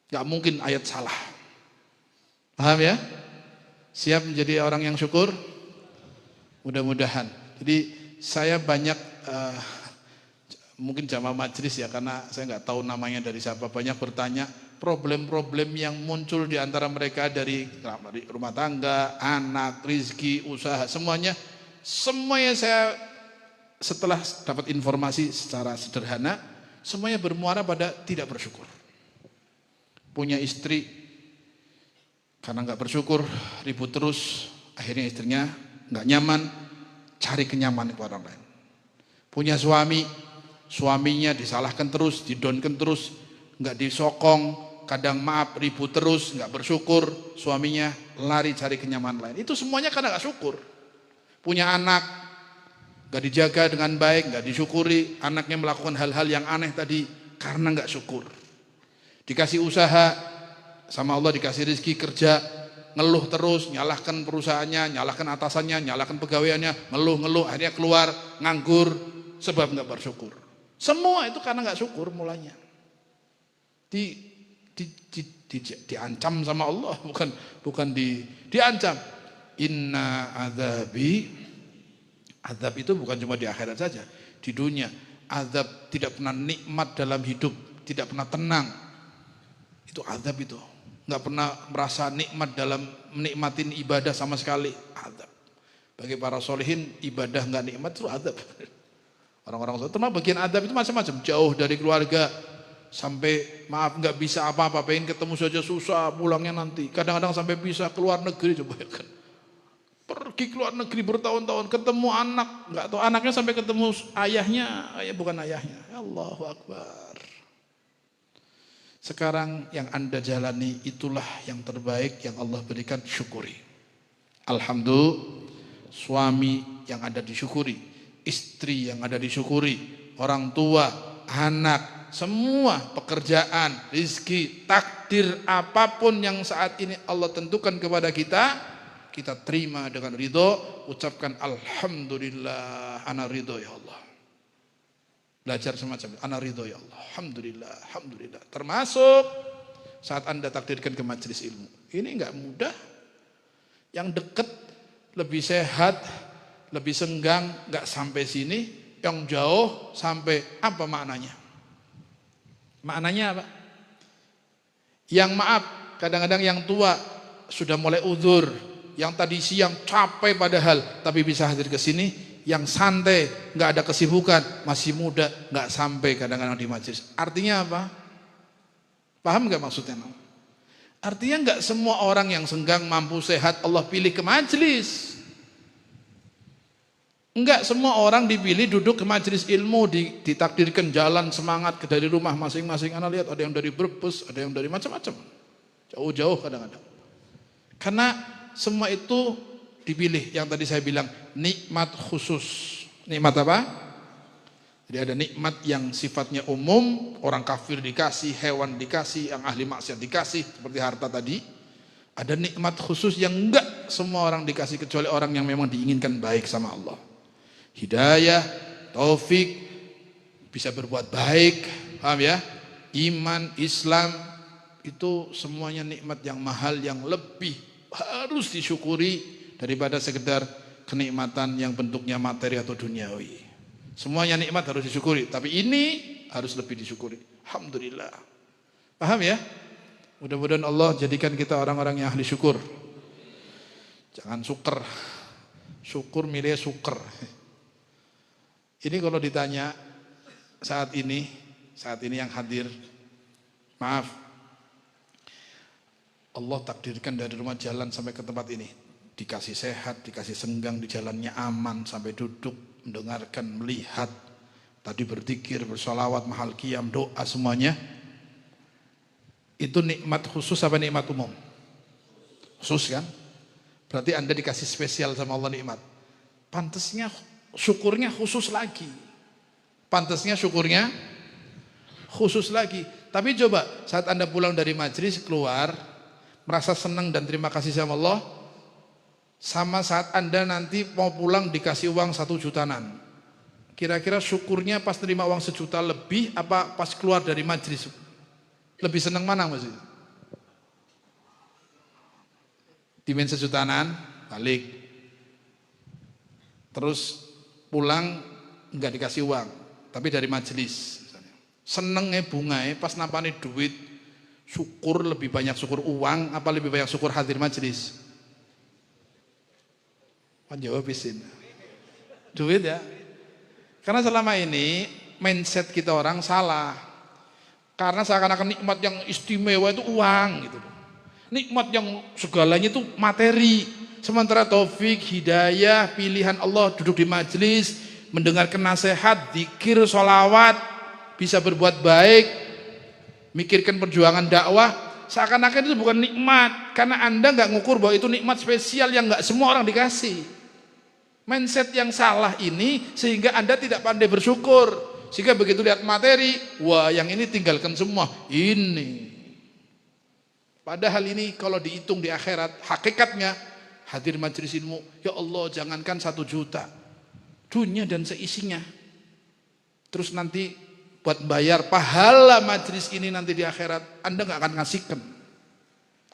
Gak mungkin ayat salah. Paham ya? Siap menjadi orang yang syukur? Mudah-mudahan. Jadi saya banyak mungkin jamaah majelis ya, karena saya nggak tahu namanya dari siapa, banyak bertanya problem-problem yang muncul di antara mereka dari rumah tangga, anak, rizki, usaha, semuanya saya setelah dapat informasi secara sederhana, semuanya bermuara pada tidak bersyukur. Punya istri, karena nggak bersyukur, ribut terus, akhirnya istrinya nggak nyaman, cari kenyamanan ke orang lain. Punya suami, suaminya disalahkan terus, didonkan terus, nggak disokong, kadang maaf, ribut terus, nggak bersyukur, suaminya lari cari kenyamanan lain. Itu semuanya karena nggak syukur. Punya anak, nggak dijaga dengan baik, nggak disyukuri, anaknya melakukan hal-hal yang aneh tadi karena nggak syukur. Dikasih usaha sama Allah, dikasih rezeki kerja, ngeluh terus, nyalahkan perusahaannya, nyalahkan atasannya, nyalahkan pegawaiannya, ngeluh, akhirnya keluar nganggur sebab nggak bersyukur. Semua itu karena nggak syukur mulanya. Diancam sama Allah, bukan diancam. Inna adzabi, azab itu bukan cuma di akhirat saja, di dunia. Azab tidak pernah nikmat dalam hidup, tidak pernah tenang. Itu azab itu. Nggak pernah merasa nikmat dalam menikmatin ibadah sama sekali, azab. Bagi para solehin, ibadah nggak nikmat itu azab. Orang-orang soleh, termasuk bagian azab itu macam-macam. Jauh dari keluarga, sampai maaf nggak bisa apa-apa, pengen ketemu saja susah, pulangnya nanti. Kadang-kadang sampai bisa keluar negeri, coba ya kan. Pergi keluar negeri bertahun-tahun, ketemu anak, nggak tahu anaknya sampai ketemu ayahnya, bukan ayahnya. Allahu Akbar. Sekarang yang Anda jalani itulah yang terbaik yang Allah berikan, syukuri. Alhamdulillah, suami yang ada disyukuri, istri yang ada disyukuri, orang tua, anak, semua pekerjaan, rizki, takdir apapun yang saat ini Allah tentukan kepada kita, kita terima dengan ridho, ucapkan alhamdulillah, ana ridho ya Allah. Belajar semacam ana ridho ya Allah, alhamdulillah. Termasuk saat Anda takdirkan ke majelis ilmu. Ini enggak mudah. Yang dekat lebih sehat, lebih senggang, enggak sampai sini. Yang jauh sampai apa maknanya? Maknanya apa? Yang maaf, kadang-kadang yang tua sudah mulai uzur, yang tadi siang capek padahal tapi bisa hadir ke sini. Yang santai, nggak ada kesibukan, masih muda, nggak sampai kadang-kadang di majelis. Artinya apa? Paham nggak maksudnya? Artinya nggak semua orang yang senggang, mampu, sehat Allah pilih ke majelis. Enggak semua orang dipilih duduk ke majelis ilmu, ditakdirkan jalan semangat dari rumah masing-masing. Anda lihat ada yang dari Brebes, ada yang dari macam-macam. Jauh-jauh kadang-kadang. Karena semua itu dipilih. Yang tadi saya bilang nikmat khusus. Nikmat apa? Jadi ada nikmat yang sifatnya umum, orang kafir dikasih, hewan dikasih, yang ahli maksiat dikasih, seperti harta tadi. Ada nikmat khusus yang enggak semua orang dikasih kecuali orang yang memang diinginkan baik sama Allah. Hidayah, taufik, bisa berbuat baik, paham ya? Iman, Islam, itu semuanya nikmat yang mahal, yang lebih harus disyukuri daripada sekedar kenikmatan yang bentuknya materi atau duniawi. Semuanya nikmat harus disyukuri, tapi ini harus lebih disyukuri. Alhamdulillah. Paham ya? Mudah-mudahan Allah jadikan kita orang-orang yang ahli syukur. Jangan syukur. Syukur milih syukur. Ini kalau ditanya saat ini yang hadir, maaf, Allah takdirkan dari rumah jalan sampai ke tempat ini, dikasih sehat, dikasih senggang, di jalannya aman, sampai duduk, mendengarkan, melihat, tadi berzikir, bersolawat, mahal qiyam, doa semuanya. Itu nikmat khusus apa nikmat umum? Khusus kan? Berarti Anda dikasih spesial sama Allah nikmat. Pantasnya syukurnya khusus lagi. Pantasnya syukurnya khusus lagi. Tapi coba saat Anda pulang dari majelis keluar merasa senang dan terima kasih sama Allah, sama saat Anda nanti mau pulang dikasih uang 1 jutaan. Kira-kira syukurnya pas terima uang 1 juta lebih apa pas keluar dari majelis? Lebih senang mana Mas? Dimen 1 jutaan balik. Terus pulang enggak dikasih uang, tapi dari majelis. Senengnya bunganya pas nampani duit, syukur lebih banyak syukur uang apa lebih banyak syukur hadir majelis? Jawab isin. Duit ya. Karena selama ini mindset kita orang salah. Karena seakan-akan nikmat yang istimewa itu uang gitu. Nikmat yang segalanya itu materi. Sementara taufik, hidayah, pilihan Allah, duduk di majelis, mendengarkan nasihat, zikir, sholawat, bisa berbuat baik, mikirkan perjuangan dakwah, seakan-akan itu bukan nikmat. Karena Anda nggak ngukur bahwa itu nikmat spesial yang nggak semua orang dikasih. Mindset yang salah ini sehingga Anda tidak pandai bersyukur. Sehingga begitu lihat materi, wah yang ini tinggalkan semua. Ini. Padahal ini kalau dihitung di akhirat, hakikatnya hadir majelis ilmu, ya Allah jangankan 1 juta, dunia dan seisinya. Terus nanti buat bayar pahala majelis ini nanti di akhirat, Anda nggak akan ngasihkan.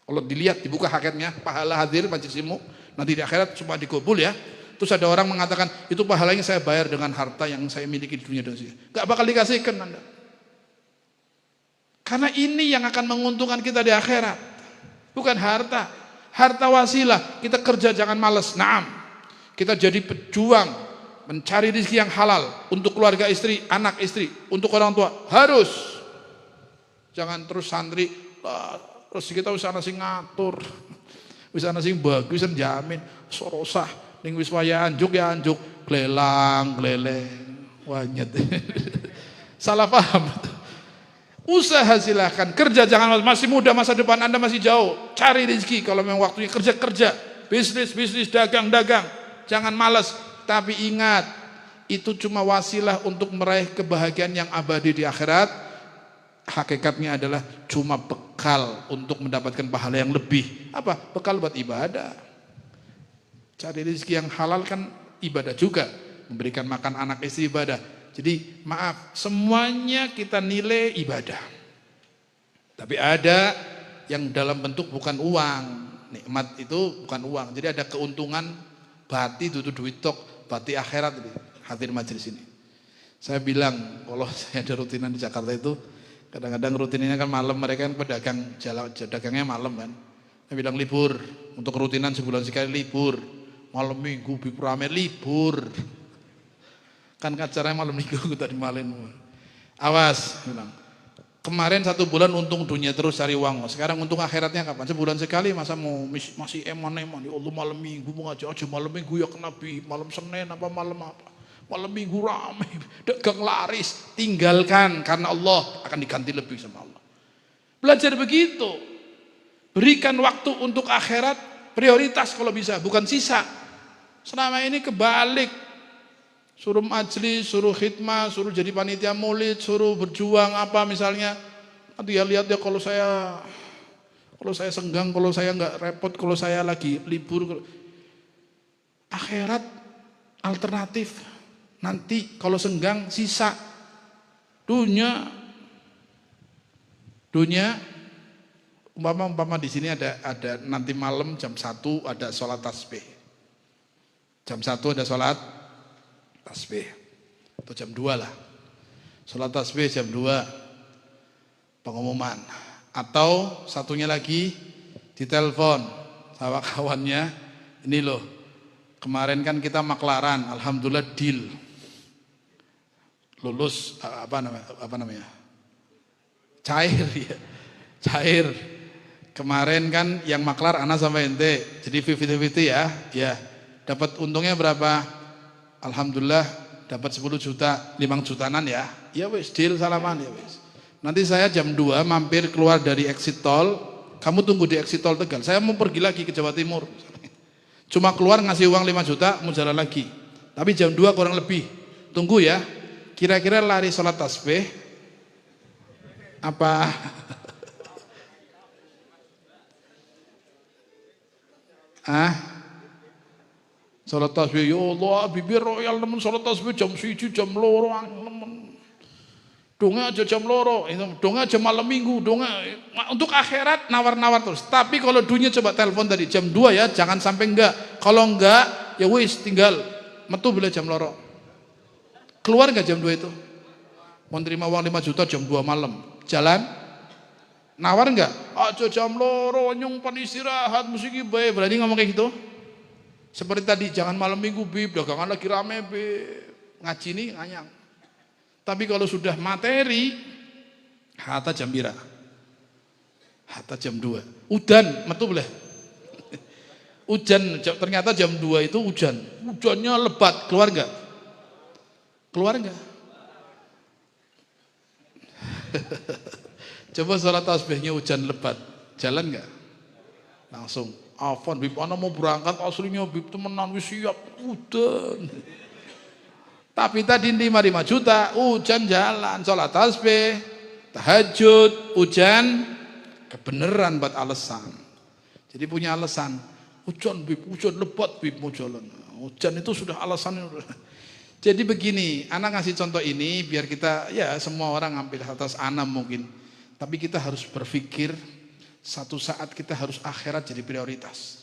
Kalau dilihat, dibuka hakikatnya, pahala hadir majelis ilmu, nanti di akhirat cuma dikubul ya. Terus ada orang mengatakan, itu pahalanya saya bayar dengan harta yang saya miliki di dunia dan seisinya. Nggak bakal dikasihkan Anda. Karena ini yang akan menguntungkan kita di akhirat, bukan harta. Harta wasilah, kita kerja jangan malas. Naam, kita jadi pejuang mencari rezeki yang halal untuk keluarga istri, anak istri, untuk orang tua harus. Jangan terus santri, terus kita usah nasi ngatur, usah nasi bagus, usah jamin, sorosah, ning wis waya anjuk ya anjuk, glelang, gleleng, wanyet. Salah paham. Usaha silahkan, kerja jangan masih muda, masa depan Anda masih jauh. Cari rezeki kalau memang waktunya kerja, bisnis, dagang, jangan malas. Tapi ingat, itu cuma wasilah untuk meraih kebahagiaan yang abadi di akhirat. Hakikatnya adalah cuma bekal untuk mendapatkan pahala yang lebih. Apa? Bekal buat ibadah. Cari rezeki yang halal kan ibadah juga. Memberikan makan anak istri ibadah. Jadi maaf, semuanya kita nilai ibadah. Tapi ada yang dalam bentuk bukan uang. Nikmat itu bukan uang. Jadi ada keuntungan bati dudu duit tok, bati akhirat ini, hadir majelis ini. Saya bilang kalau saya ada rutinan di Jakarta itu, kadang-kadang rutinnya kan malam, mereka kan pedagang, dagangnya malam kan. Saya bilang libur, untuk rutinan sebulan sekali libur. Malam minggu rame libur. Kan acaranya malam minggu tadi malam. Awas, bilang. Kemarin 1 bulan untung dunia terus cari uang. Sekarang untung akhiratnya kapan? Sebulan sekali masa mau masih eman-eman. Ya Allah malam minggu mau ngaji aja malam minggu ya Nabi. Malam Senin apa malam apa? Malam minggu ramai, dagang laris. Tinggalkan karena Allah akan diganti lebih sama Allah. Belajar begitu. Berikan waktu untuk akhirat prioritas kalau bisa, bukan sisa. Selama ini kebalik. Suruh majlis, suruh khidmah, suruh jadi panitia maulid, suruh berjuang apa misalnya. Nanti ya lihat ya kalau saya senggang, kalau saya nggak repot, kalau saya lagi libur. Akhirat alternatif. Nanti kalau senggang sisa. Dunia umpama di sini ada nanti malam jam 1 ada sholat tasbih. Jam 1 ada sholat tasbih. Atau jam 2 lah. Sholat tasbih jam 2 pengumuman. Atau satunya lagi ditelepon sama kawannya, ini loh, kemarin kan kita maklaran, alhamdulillah deal. Lulus apa namanya? Cair ya. Cair. Kemarin kan yang maklar anak sama ente. Jadi 50-50 ya. Ya. Dapat untungnya berapa? Alhamdulillah dapat 10 juta, 5 jutaan ya. Ya wis, deal salaman ya wis. Nanti saya jam 2 mampir keluar dari exit tol, kamu tunggu di exit tol Tegal. Saya mau pergi lagi ke Jawa Timur. Cuma keluar ngasih uang 5 juta, mau jalan lagi. Tapi jam 2 kurang lebih. Tunggu ya. Kira-kira lari sholat tasbih apa? Salat tasbih ya Allah bibir royal nemen salat tasbih jam 1 jam 2 nemen. Donga aja jam 2, itu donga aja malam minggu, donga untuk akhirat nawar-nawar terus. Tapi kalau dunia coba telepon tadi jam 2 ya, jangan sampai enggak. Kalau enggak ya wis tinggal metu bila jam 2. Keluar enggak jam 2 itu? Mau terima uang 5 juta jam 2 malam. Jalan? Nawar enggak? Aja jam 2 nyung pan istirahat mesti ki bae. Berani ngomong kayak gitu? Seperti tadi, jangan malam minggu bib, dagangan lagi rame bib, ngaji nih nganyang. Tapi kalau sudah materi, hata jam bira, hata jam 2, udan, metu boleh. Hujan, ternyata jam 2 itu hujan, hujannya lebat, keluar enggak? Keluar enggak? Coba sholat tasbihnya hujan lebat, jalan enggak? Langsung. Afan bib ana mau berangkat aslinya bib temenan wis siap udan. Tapi tadi 5 juta hujan jalan sholat tasbih tahajud hujan kebenaran buat alasan. Jadi punya alasan hujan bib hujan lebat bib mau jalan. Hujan itu sudah alasannya. Jadi begini, anak ngasih contoh ini biar kita ya semua orang ambil atas anak mungkin. Tapi kita harus berpikir satu saat kita harus akhirat jadi prioritas.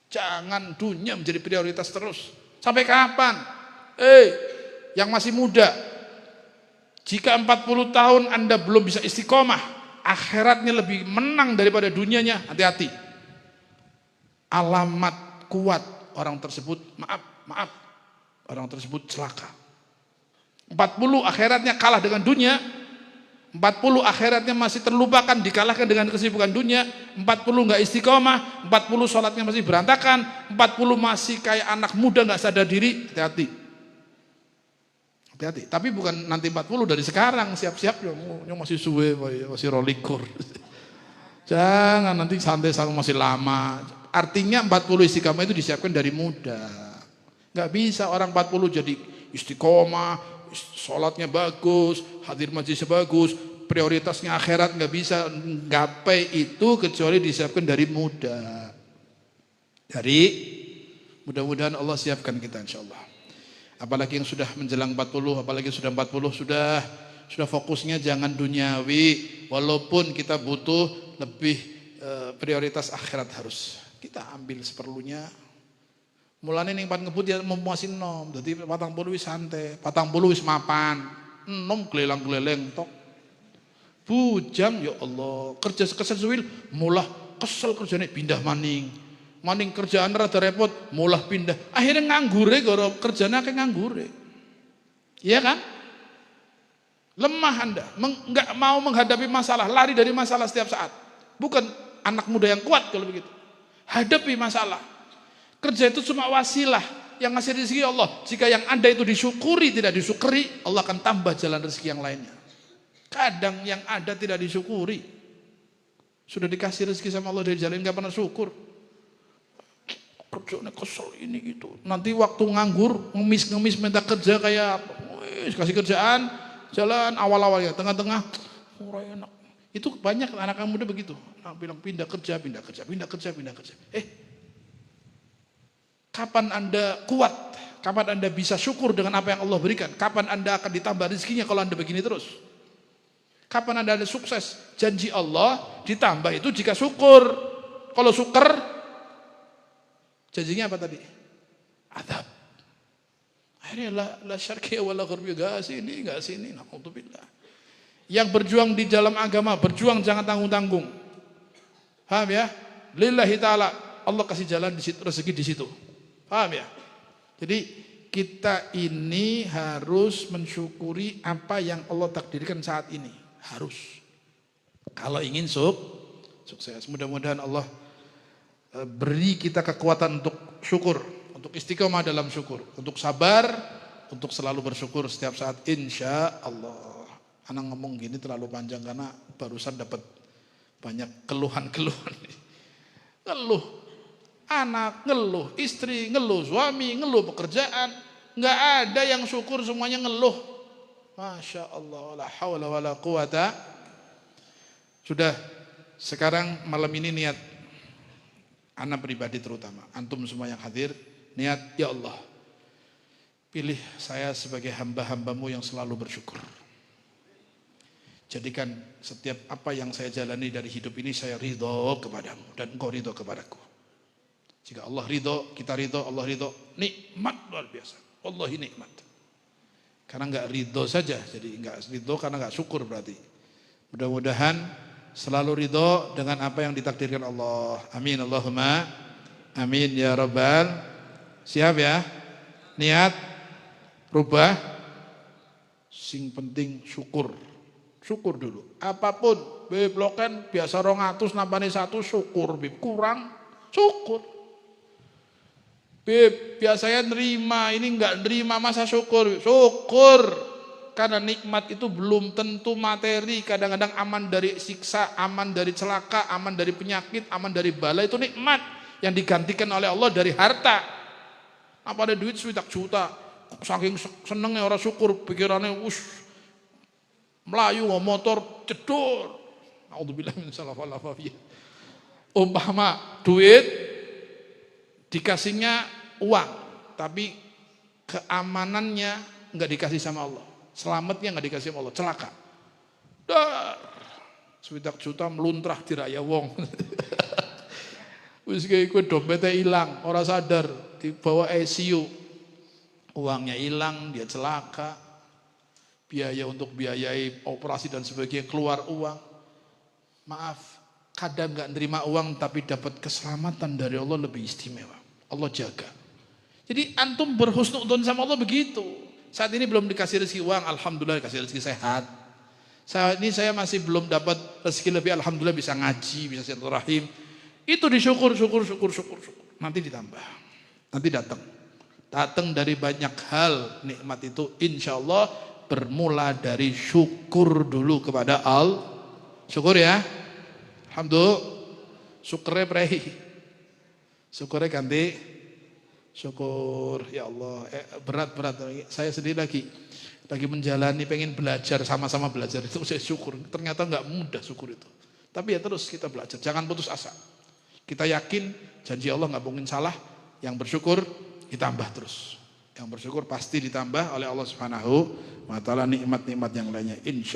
Jangan dunia menjadi prioritas terus. Sampai kapan? Yang masih muda. Jika 40 tahun Anda belum bisa istiqomah, akhiratnya lebih menang daripada dunianya, hati-hati. Alamat kuat orang tersebut, maaf, orang tersebut celaka. 40 akhiratnya kalah dengan dunia. 40 akhiratnya masih terlupakan, dikalahkan dengan kesibukan dunia. 40 nggak istiqomah, 40 sholatnya masih berantakan, 40 masih kayak anak muda nggak sadar diri. Hati-hati. Hati-hati. Tapi bukan nanti 40 dari sekarang, siap-siap yang masih suwe, masih rolikur. Jangan nanti santai masih lama. Artinya 40 istiqomah itu disiapkan dari muda. Nggak bisa orang 40 jadi istiqomah, sholatnya bagus, hadir majlisnya bagus, prioritasnya akhirat, nggak bisa gapai itu kecuali disiapkan dari muda. Mudah-mudahan Allah siapkan kita insyaallah. Apalagi yang sudah menjelang 40, apalagi sudah 40 sudah fokusnya jangan duniawi, walaupun kita butuh lebih prioritas akhirat harus kita ambil seperlunya. Mulane ning pan ngebut ya memuasin nom. Dadi 40 wis santai, 40 wis mapan. Nom gelelang-geleleng tok. Bujang ya Allah, kerja kesel suwil mulah kesel kerjane pindah maning. Maning kerjaan rada repot, mulah pindah. Akhirnya nganggure gara kerjane akeh nganggure. Iya kan? Lemah Anda, nggak mau menghadapi masalah, lari dari masalah setiap saat. Bukan anak muda yang kuat kalau begitu. Hadapi masalah. Kerja itu cuma wasilah, yang ngasih rezeki Allah. Jika yang Anda itu disyukuri, tidak disyukuri, Allah akan tambah jalan rezeki yang lainnya. Kadang yang ada tidak disyukuri. Sudah dikasih rezeki sama Allah dari jalan, nggak pernah syukur. Kerjanya kesel ini gitu. Nanti waktu nganggur, ngemis minta kerja kayak kasih kerjaan, jalan awal-awalnya, tengah-tengah orang enak. Itu banyak anak muda begitu. Bilang pindah kerja. Kapan Anda kuat? Kapan Anda bisa syukur dengan apa yang Allah berikan? Kapan Anda akan ditambah rezekinya kalau Anda begini terus? Kapan Anda ada sukses? Janji Allah ditambah itu jika syukur. Kalau syukur, janjinya apa tadi? Adab. Akhirnya la syarqiyya wala gharbiyya, enggak sini, naudzubillah. Yang berjuang di dalam agama, berjuang jangan tanggung-tanggung. Paham ya? Lillahi taala, Allah kasih jalan di situ, rezeki di situ. Paham ya? Jadi kita ini harus mensyukuri apa yang Allah takdirkan saat ini. Harus. Kalau ingin sukses, mudah-mudahan Allah beri kita kekuatan untuk syukur, untuk istiqomah dalam syukur, untuk sabar, untuk selalu bersyukur setiap saat, insya Allah. Anak ngomong gini terlalu panjang karena barusan dapat banyak keluhan-keluhan. Ngeluh anak, ngeluh istri, ngeluh suami, ngeluh pekerjaan. Nggak ada yang syukur, semuanya ngeluh. Masya Allah, la hawla wa la quwata. Sudah, sekarang malam ini niat anak pribadi terutama, antum semua yang hadir, niat, ya Allah, pilih saya sebagai hamba-hambamu yang selalu bersyukur. Jadikan setiap apa yang saya jalani dari hidup ini saya ridho kepadamu dan engkau ridho kepadaku. Jika Allah ridho, kita ridho, Allah ridho, nikmat luar biasa. Wallahi nikmat. Karena enggak ridho saja, jadi enggak ridho karena enggak syukur berarti. Mudah-mudahan selalu ridho dengan apa yang ditakdirkan Allah. Amin Allahumma amin ya rabbal. Siap ya? Niat rubah. Sing penting syukur. Syukur dulu. Apapun, beb loken biasa 200 nampane 1 syukur, beb kurang syukur. Beb, biasanya nerima, ini enggak nerima, masa syukur? Syukur. Karena nikmat itu belum tentu materi, kadang-kadang aman dari siksa, aman dari celaka, aman dari penyakit, aman dari bala, itu nikmat yang digantikan oleh Allah dari harta. Apa ada duit 1 juta, saking senengnya orang syukur, pikirannya melayu nggak motor cedur. Naudzubillah min salafalafiyah. Umpama duit dikasihnya uang, tapi keamanannya nggak dikasih sama Allah, selamatnya nggak dikasih sama Allah, celaka. Dar, 1 juta meluntrah di raya wong. Wis kayak gue dompetnya hilang, orang sadar, dibawa ICU, uangnya hilang, dia celaka, biaya untuk biayai operasi dan sebagainya keluar uang. Maaf, kadang nggak nerima uang tapi dapat keselamatan dari Allah lebih istimewa. Allah jaga. Jadi antum berhusnudzon sama Allah begitu. Saat ini belum dikasih rezeki uang, alhamdulillah dikasih rezeki sehat. Saat ini saya masih belum dapat rezeki lebih, alhamdulillah bisa ngaji, bisa silaturahim. Itu disyukur, syukur. Nanti ditambah. Nanti datang dari banyak hal. Nikmat itu insya Allah bermula dari syukur dulu kepada Allah. Syukur ya. Alhamdulillah. Syukurnya prehi. Syukurnya ganti syukur. Ya Allah, berat. Saya sendiri lagi menjalani, pengen belajar, sama-sama belajar itu saya syukur. Ternyata nggak mudah syukur itu. Tapi ya terus kita belajar, jangan putus asa. Kita yakin janji Allah nggak mungkin salah. Yang bersyukur ditambah terus. Yang bersyukur pasti ditambah oleh Allah Subhanahu wa taala nikmat-nikmat yang lainnya, insya Allah.